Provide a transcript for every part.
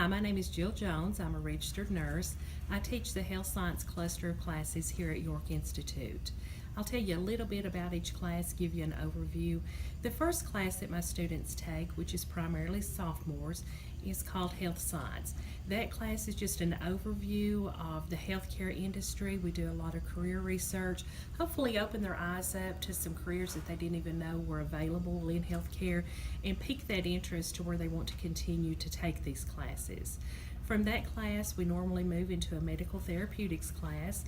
Hi, my name is Jill Jones. I'm a registered nurse. I teach the Health Science cluster of classes here at York Institute. I'll tell you a little bit about each class, give you an overview. The first class that my students take, which is primarily sophomores, is called Health Science. That class is just an overview of the healthcare industry. We do a lot of career research, hopefully open their eyes up to some careers that they didn't even know were available in healthcare, and pique that interest to where they want to continue to take these classes. From that class, we normally move into a medical therapeutics class.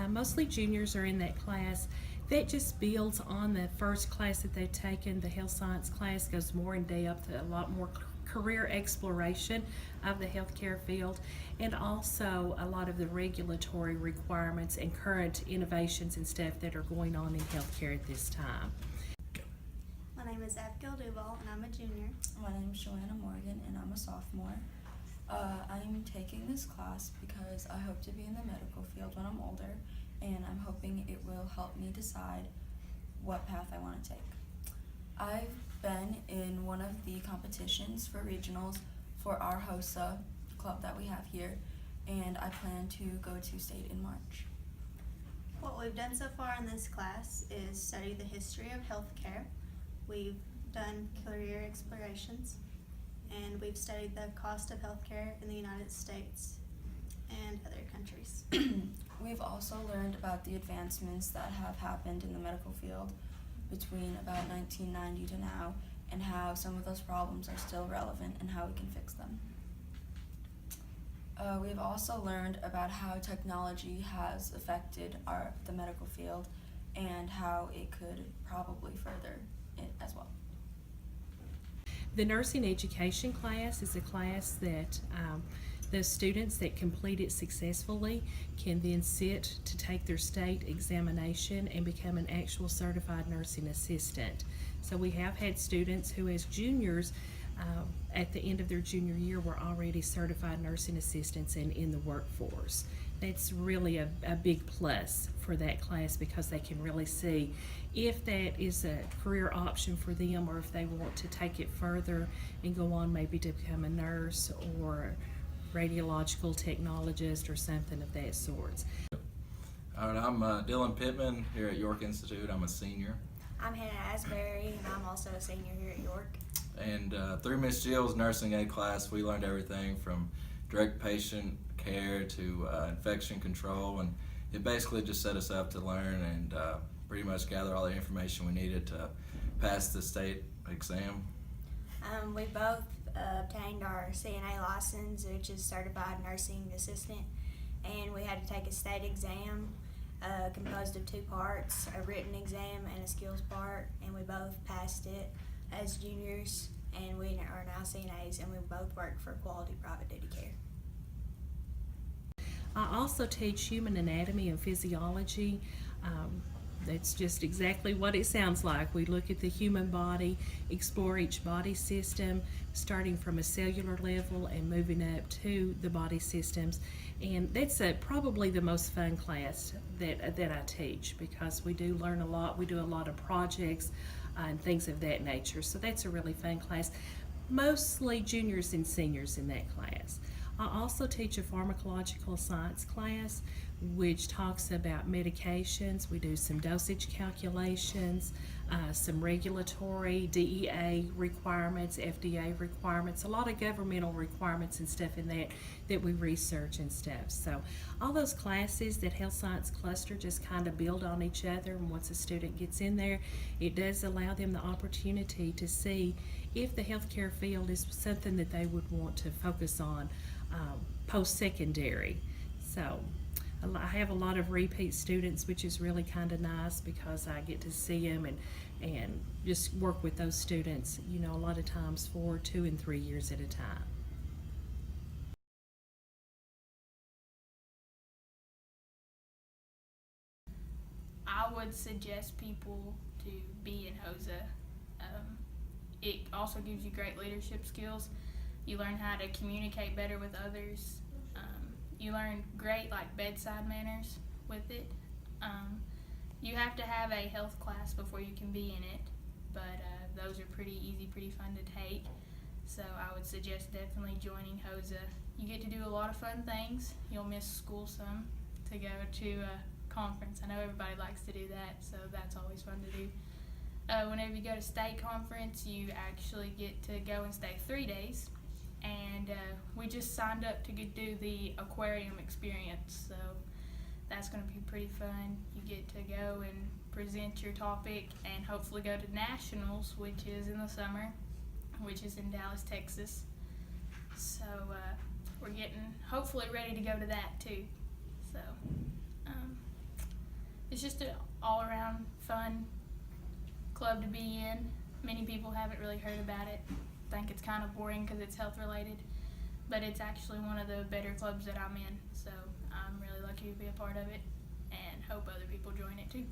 Mostly juniors are in that class. That just builds on the first class that they've taken. The health science class goes more in depth, a lot more career exploration of the healthcare field, and also a lot of the regulatory requirements and current innovations and stuff that are going on in healthcare at this time. My name is Abigail Duval, and I'm a junior. My name is Joanna Morgan, and I'm a sophomore. I'm taking this class because I hope to be in the medical field when I'm older, and I'm hoping it will help me decide what path I want to take. I've been in one of the competitions for regionals for our HOSA club that we have here, and I plan to go to state in March. What we've done so far in this class is study the history of healthcare. We've done career explorations, and we've studied the cost of healthcare in the United States and other countries. We've also learned about the advancements that have happened in the medical field between about 1990 to now, and how some of those problems are still relevant and how we can fix them. We've also learned about how technology has affected the medical field and how it could probably further it as well. The nursing education class is a class that the students that complete it successfully can then sit to take their state examination and become an actual certified nursing assistant. So we have had students who, as juniors, at the end of their junior year, were already certified nursing assistants and in the workforce. That's really a big plus for that class, because they can really see if that is a career option for them, or if they want to take it further and go on maybe to become a nurse or radiological technologist or something of that sort. All right, I'm Dylan Pittman here at York Institute. I'm a senior. I'm Hannah Asbury, and I'm also a senior here at York. And through Miss Jill's nursing aid class, we learned everything from direct patient care to infection control, and it basically just set us up to learn and pretty much gather all the information we needed to pass the state exam. We both obtained our CNA license, which is Certified Nursing Assistant, and we had to take a state exam composed of two parts, a written exam and a skills part, and we both passed it as juniors, and we are now CNAs, and we both work for Quality Private Duty Care. I also teach human anatomy and physiology. That's just exactly what it sounds like. We look at the human body, explore each body system, starting from a cellular level and moving up to the body systems. And that's probably the most fun class that I teach, because we do learn a lot. We do a lot of projects and things of that nature. So that's a really fun class. Mostly juniors and seniors in that class. I also teach a pharmacological science class, which talks about medications. We do some dosage calculations, some regulatory DEA requirements, FDA requirements, a lot of governmental requirements and stuff in that we research and stuff. So all those classes that Health Science Cluster just kind of build on each other, and once a student gets in there, it does allow them the opportunity to see if the healthcare field is something that they would want to focus on post-secondary. So I have a lot of repeat students, which is really kind of nice, because I get to see them and just work with those students, you know, a lot of times for 2 and 3 years at a time. I would suggest people to be in HOSA. It also gives you great leadership skills. You learn how to communicate better with others. You learn great bedside manners with it. You have to have a health class before you can be in it, but those are pretty easy, pretty fun to take. So I would suggest definitely joining HOSA. You get to do a lot of fun things. You'll miss school some to go to a conference. I know everybody likes to do that, so that's always fun to do. Whenever you go to state conference, you actually get to go and stay 3 days. And we just signed up to do the aquarium experience, so that's going to be pretty fun. You get to go and present your topic and hopefully go to nationals, which is in the summer, which is in Dallas, Texas. So we're getting hopefully ready to go to that too. So it's just an all-around fun club to be in. Many people haven't really heard about it. Think it's kind of boring because it's health related, but it's actually one of the better clubs that I'm in. So I'm really lucky to be a part of it and hope other people join it too.